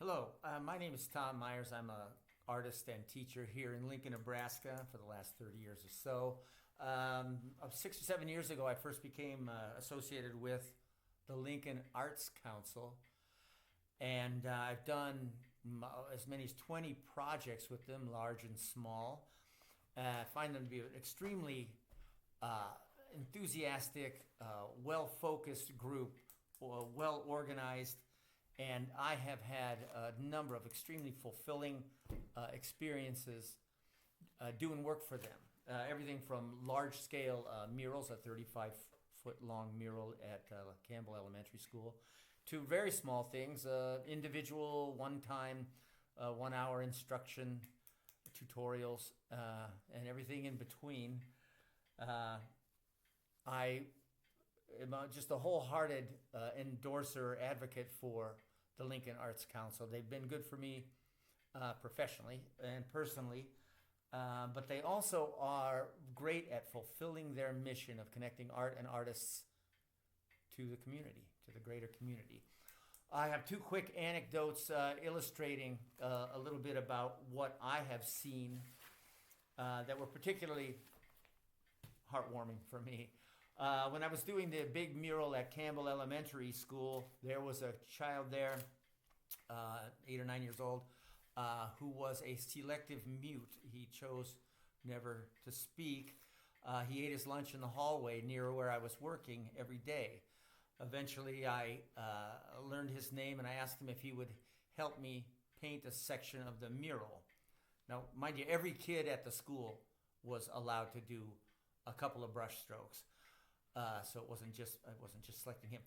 Hello, my name is Tom Meyers. I'm a artist and teacher here in Lincoln, Nebraska for the last 30 years or so. 6 or 7 years ago, I first became associated with the Lincoln Arts Council, and I've done as many as 20 projects with them, large and small. I find them to be an extremely enthusiastic, well-focused group, well-organized, and I have had a number of extremely fulfilling experiences doing work for them. Everything from large-scale murals, a 35-foot-long mural at Campbell Elementary School, to very small things, individual, one-time, 1-hour instruction tutorials, and everything in between. I am just a wholehearted endorser, advocate for the Lincoln Arts Council. They've been good for me professionally and personally, but they also are great at fulfilling their mission of connecting art and artists to the community, to the greater community. I have two quick anecdotes illustrating a little bit about what I have seen that were particularly heartwarming for me. When I was doing the big mural at Campbell Elementary School, there was a child there, 8 or 9 years old, who was a selective mute. He chose never to speak. He ate his lunch in the hallway near where I was working every day. Eventually, I learned his name, and I asked him if he would help me paint a section of the mural. Now, mind you, every kid at the school was allowed to do a couple of brush strokes. So I wasn't just selecting him.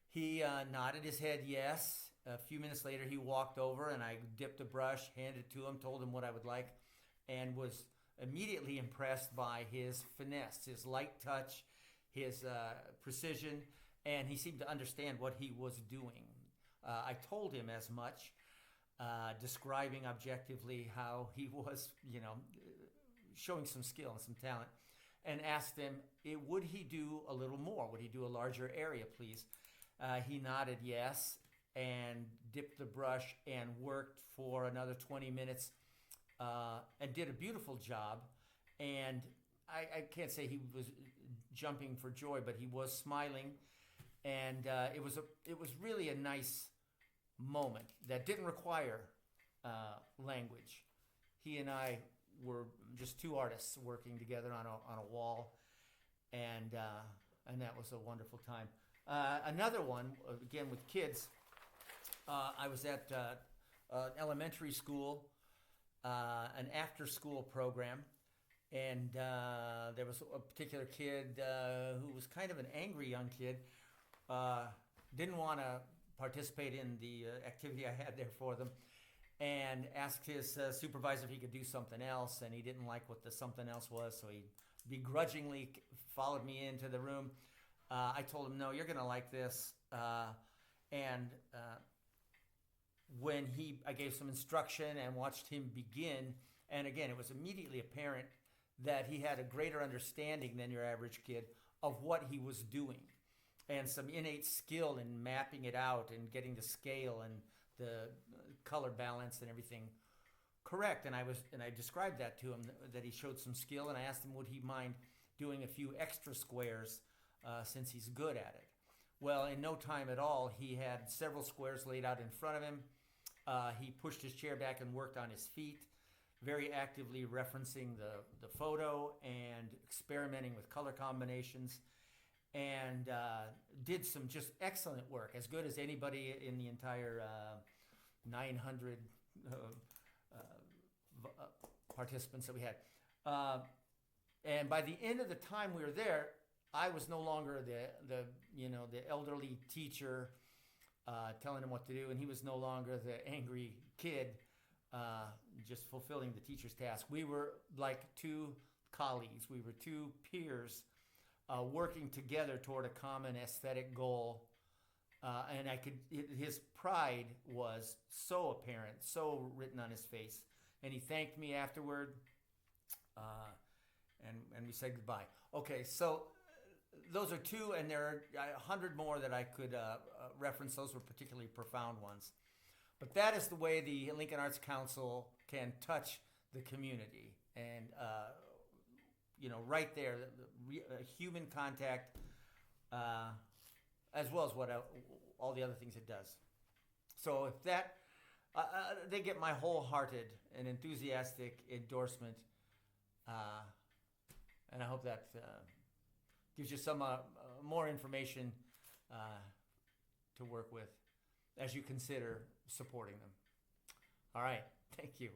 He nodded his head yes. A few minutes later, he walked over, and I dipped a brush, handed it to him, told him what I would like, and was immediately impressed by his finesse, his light touch, his precision, and he seemed to understand what he was doing. I told him as much, describing objectively how he was, showing some skill and some talent, and asked him, would he do a little more? Would he do a larger area, please? He nodded yes, and dipped the brush and worked for another 20 minutes and did a beautiful job. And I can't say he was jumping for joy, but he was smiling. And it was really a nice moment that didn't require language. He and I were just two artists working together on a wall, and that was a wonderful time. Another one, again with kids, I was at an elementary school, an after-school program, and there was a particular kid who was kind of an angry young kid, didn't want to participate in the activity I had there for them, and asked his supervisor if he could do something else, and he didn't like what the something else was, so he begrudgingly followed me into the room. I told him, no, you're going to like this. And when I gave some instruction and watched him begin, and again, it was immediately apparent that he had a greater understanding than your average kid of what he was doing, and some innate skill in mapping it out and getting the scale and the color balance and everything correct. And I described that to him, that he showed some skill, and I asked him would he mind doing a few extra squares since he's good at it. Well, in no time at all, he had several squares laid out in front of him. He pushed his chair back and worked on his feet, very actively referencing the photo and experimenting with color combinations, and did some just excellent work, as good as anybody in the entire 900 participants that we had. And by the end of the time we were there, I was no longer the elderly teacher telling him what to do, and he was no longer the angry kid just fulfilling the teacher's task. We were like two colleagues. We were two peers working together toward a common aesthetic goal. And his pride was so apparent, so written on his face. And he thanked me afterward, and we said goodbye. Okay, so those are two, and there are 100 more that I could reference. Those were particularly profound ones. But that is the way the Lincoln Arts Council can touch the community, and right there, human contact, as well as all the other things it does. So if that, they get my wholehearted and enthusiastic endorsement, and I hope that gives you some more information to work with as you consider supporting them. All right, thank you.